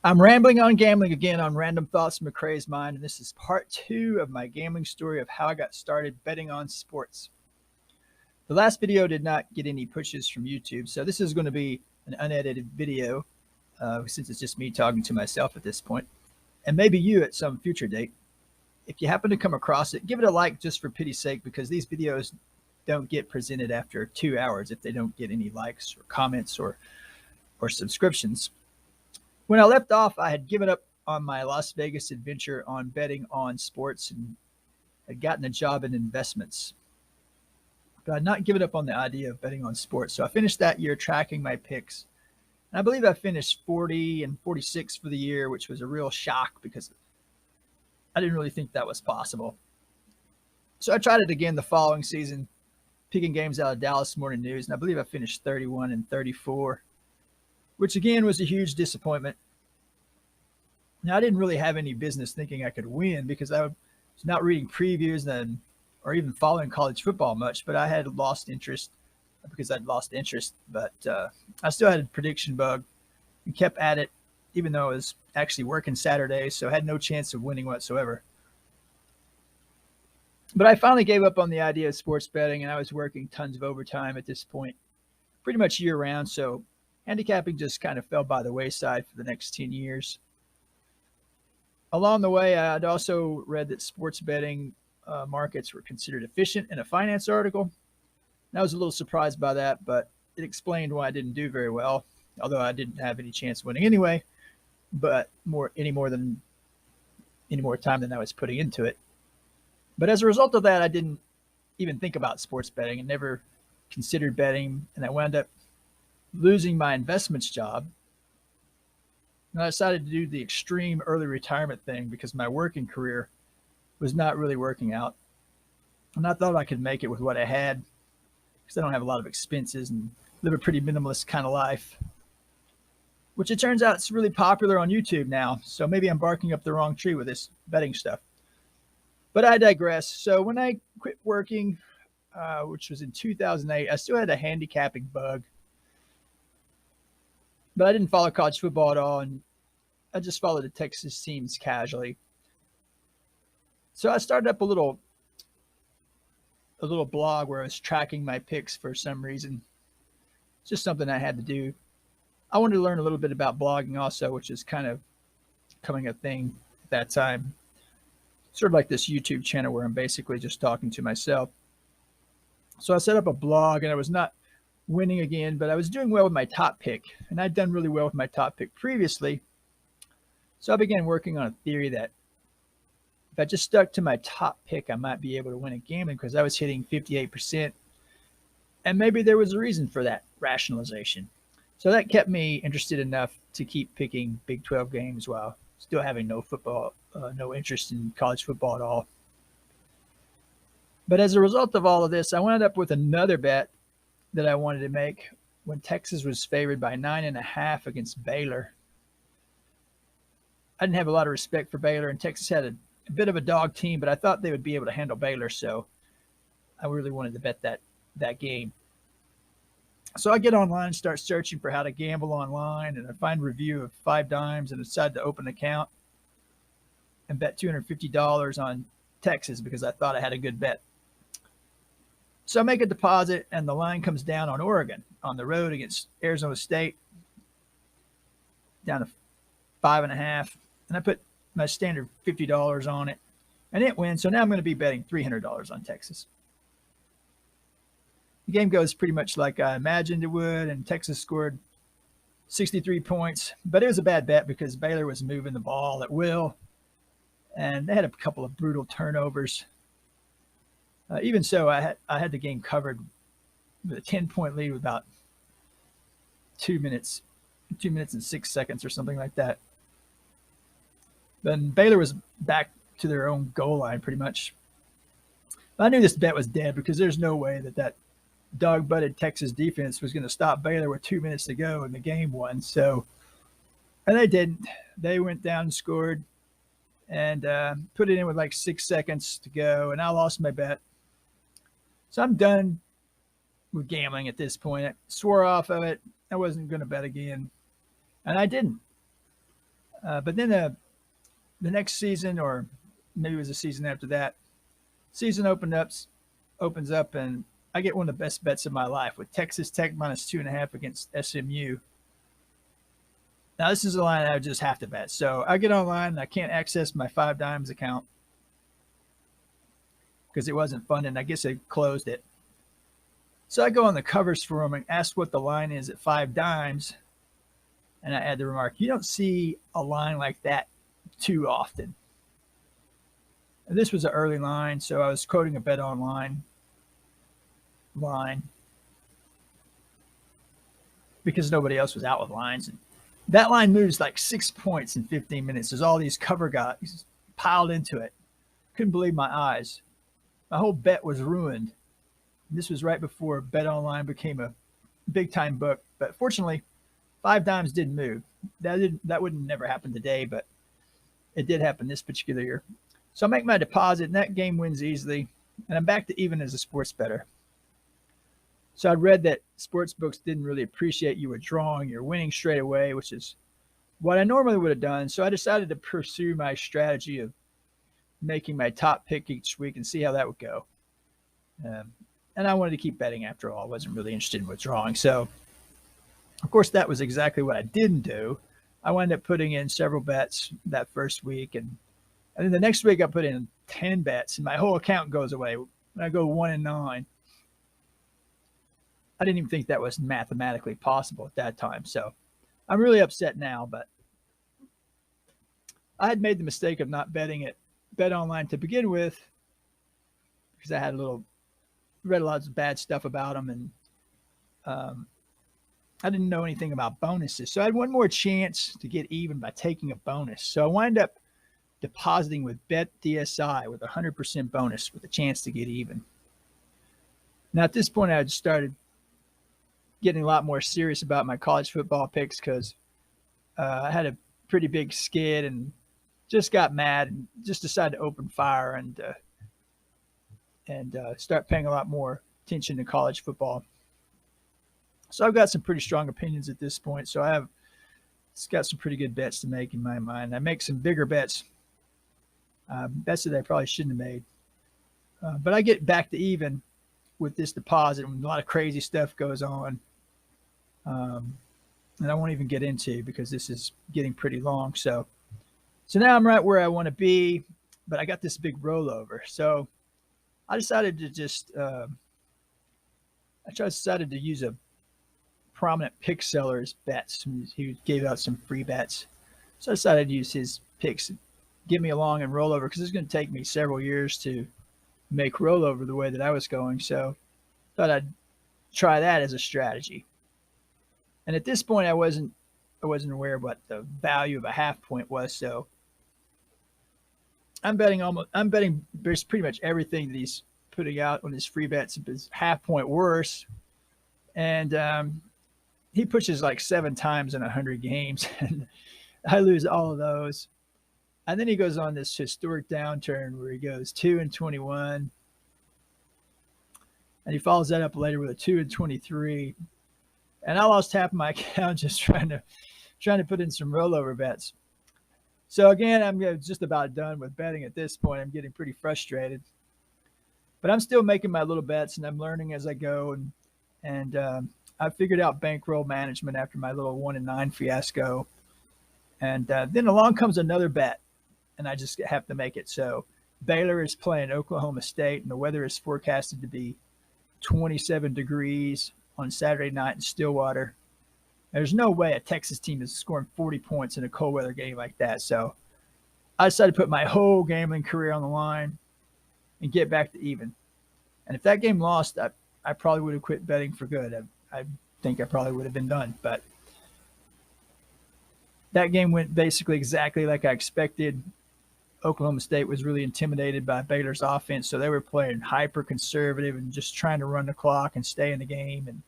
I'm rambling on gambling again on Random Thoughts from McCrae's Mind, and this is part two of my gambling story of how I got started betting on sports. The last video did not get any pushes from YouTube, so this is going to be an unedited video since it's just me talking to myself at this point, and maybe you at some future date. If you happen to come across it, give it a like just for pity's sake, because these videos don't get presented after 2 hours if they don't get any likes or comments or subscriptions. When I left off, I had given up on my Las Vegas adventure on betting on sports and had gotten a job in investments. But I'd not given up on the idea of betting on sports. So I finished that year tracking my picks. And I believe I finished 40 and 46 for the year, which was a real shock because I didn't really think that was possible. So I tried it again the following season, picking games out of Dallas Morning News, and I believe I finished 31 and 34, which again was a huge disappointment. Now, I didn't really have any business thinking I could win because I was not reading previews then or even following college football much, but I had lost interest because I'd lost interest. But I still had a prediction bug and kept at it, even though I was actually working Saturdays, so I had no chance of winning whatsoever. But I finally gave up on the idea of sports betting, and I was working tons of overtime at this point, pretty much year round. So handicapping just kind of fell by the wayside for the next 10 years. Along the way, I'd also read that sports betting markets were considered efficient in a finance article. And I was a little surprised by that, but it explained why I didn't do very well, although I didn't have any chance of winning anyway, but any more time than I was putting into it. But as a result of that, I didn't even think about sports betting and never considered betting, and I wound up losing my investments job. And I decided to do the extreme early retirement thing because my working career was not really working out. And I thought I could make it with what I had because I don't have a lot of expenses and live a pretty minimalist kind of life, which it turns out it's really popular on YouTube now. So maybe I'm barking up the wrong tree with this betting stuff. But I digress. So when I quit working, which was in 2008, I still had a handicapping bug, but I didn't follow college football at all, and I just followed the Texas teams casually. So I started up a little blog where I was tracking my picks for some reason. It's just something I had to do. I wanted to learn a little bit about blogging also, which is kind of becoming a thing at that time. Sort of like this YouTube channel where I'm basically just talking to myself. So I set up a blog, and I was not winning again, but I was doing well with my top pick, and I'd done really well with my top pick previously. So I began working on a theory that if I just stuck to my top pick, I might be able to win a gambling because I was hitting 58%. And maybe there was a reason for that rationalization. So that kept me interested enough to keep picking Big 12 games while still having no interest in college football at all. But as a result of all of this, I wound up with another bet that I wanted to make when Texas was favored by 9.5 against Baylor. I didn't have a lot of respect for Baylor, and Texas had a bit of a dog team, but I thought they would be able to handle Baylor, so I really wanted to bet that game. So I get online and start searching for how to gamble online, and I find a review of 5 Dimes and decide to open an account and bet $250 on Texas because I thought I had a good bet. So I make a deposit, and the line comes down on Oregon on the road against Arizona State, down to 5.5, and I put my standard $50 on it, and it wins. So now I'm going to be betting $300 on Texas. The game goes pretty much like I imagined it would, and Texas scored 63 points, but it was a bad bet because Baylor was moving the ball at will, and they had a couple of brutal turnovers. Even so, I had the game covered with a 10-point lead with about 2 minutes and 6 seconds or something like that. Then Baylor was back to their own goal line pretty much. I knew this bet was dead because there's no way that dog-butted Texas defense was going to stop Baylor with 2 minutes to go and the game won. So, and they didn't. They went down and scored and put it in with like 6 seconds to go, and I lost my bet. So I'm done with gambling at this point. I swore off of it. I wasn't going to bet again, and I didn't. But then the next season, or maybe it was the season after that, season opens up, and I get one of the best bets of my life with Texas Tech -2.5 against SMU. Now this is a line I just have to bet. So I get online and I can't access my 5Dimes account because it wasn't funded. I guess they closed it. So I go on the Covers forum and ask what the line is at 5Dimes, and I add the remark, "You don't see a line like that too often." And this was an early line, so I was quoting a Bet Online line because nobody else was out with lines. And that line moves like 6 points in 15 minutes. There's all these cover guys piled into it. Couldn't believe my eyes. My whole bet was ruined. This was right before Bet Online became a big time book. But fortunately, 5Dimes didn't move. That would never happen today, but it did happen this particular year. So I make my deposit, and that game wins easily, and I'm back to even as a sports bettor. So I read that sports books didn't really appreciate you withdrawing, you're winning straight away, which is what I normally would have done. So I decided to pursue my strategy of making my top pick each week and see how that would go. And I wanted to keep betting after all. I wasn't really interested in withdrawing. So, of course, that was exactly what I didn't do. I wound up putting in several bets that first week. And then the next week I put in 10 bets, and my whole account goes away. When I go 1-9, I didn't even think that was mathematically possible at that time. So I'm really upset now, but I had made the mistake of not betting at Bet Online to begin with because I had read a lot of bad stuff about them, and I didn't know anything about bonuses. So I had one more chance to get even by taking a bonus. So I wind up depositing with BetDSI with 100% bonus with a chance to get even. Now at this point, I had started getting a lot more serious about my college football picks because I had a pretty big skid and just got mad and just decided to open fire and start paying a lot more attention to college football. So I've got some pretty strong opinions at this point. So it's got some pretty good bets to make in my mind. I make some bigger bets, bets that I probably shouldn't have made. But I get back to even with this deposit when a lot of crazy stuff goes on. And I won't even get into because this is getting pretty long. So now I'm right where I want to be, but I got this big rollover. So I decided to decided to use a prominent pick seller's bets. He gave out some free bets. So I decided to use his picks and get me along and rollover because it's going to take me several years to make rollover the way that I was going. So I thought I'd try that as a strategy. And at this point, I wasn't aware of what the value of a half point was. So I'm betting pretty much everything that he's putting out on his free bets is half point worse. And he pushes like 7 times in 100 games, and I lose all of those. And then he goes on this historic downturn where he goes 2-21, and he follows that up later with a 2-23. And I lost half of my account just trying to put in some rollover bets. So again, I'm just about done with betting at this point. I'm getting pretty frustrated, but I'm still making my little bets and I'm learning as I go. And I figured out bankroll management after my little 1-9 fiasco. And then along comes another bet, and I just have to make it. So Baylor is playing Oklahoma State, and the weather is forecasted to be 27 degrees on Saturday night in Stillwater. There's no way a Texas team is scoring 40 points in a cold weather game like that. So I decided to put my whole gambling career on the line and get back to even. And if that game lost, I probably would have quit betting for good. I think I probably would have been done. But that game went basically exactly like I expected. Oklahoma State was really intimidated by Baylor's offense, so they were playing hyper conservative and just trying to run the clock and stay in the game. And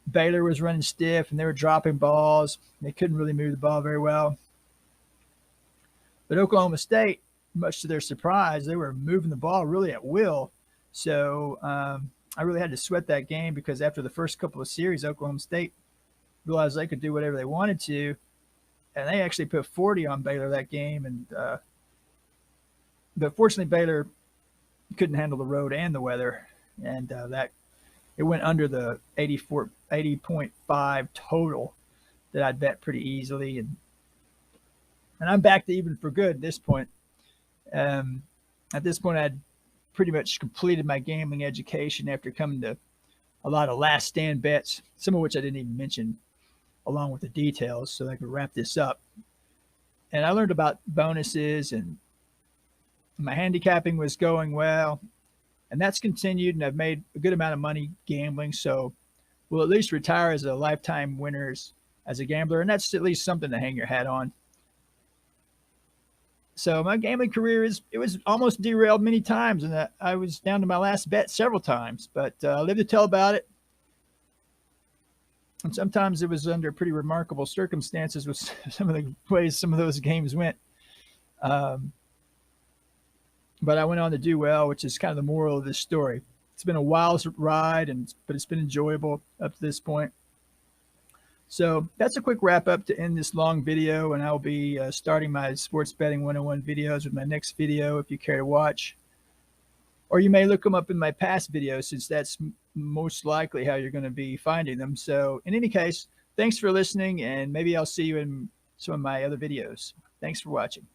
Baylor was running stiff, and they were dropping balls. They couldn't really move the ball very well. But Oklahoma State, much to their surprise, they were moving the ball really at will. So I really had to sweat that game because after the first couple of series, Oklahoma State realized they could do whatever they wanted to. and they actually put 40 on Baylor that game. And but fortunately, Baylor couldn't handle the road and the weather, and that it went under the 80.5 total that I'd bet pretty easily, and I'm back to even for good at this point. At this point, I'd pretty much completed my gambling education after coming to a lot of last stand bets, some of which I didn't even mention, along with the details, so I could wrap this up. And I learned about bonuses, and my handicapping was going well, and that's continued, and I've made a good amount of money gambling, so we'll at least retire as a lifetime winners as a gambler, and that's at least something to hang your hat on. So my gambling career it was almost derailed many times, and I was down to my last bet several times, but I lived to tell about it. And sometimes it was under pretty remarkable circumstances with some of the ways some of those games went. But I went on to do well, which is kind of the moral of this story. It's been a wild ride, but it's been enjoyable up to this point. So that's a quick wrap up to end this long video, and I'll be starting my sports betting 101 videos with my next video if you care to watch. Or you may look them up in my past videos, since that's most likely how you're going to be finding them. So in any case, thanks for listening, and maybe I'll see you in some of my other videos. Thanks for watching.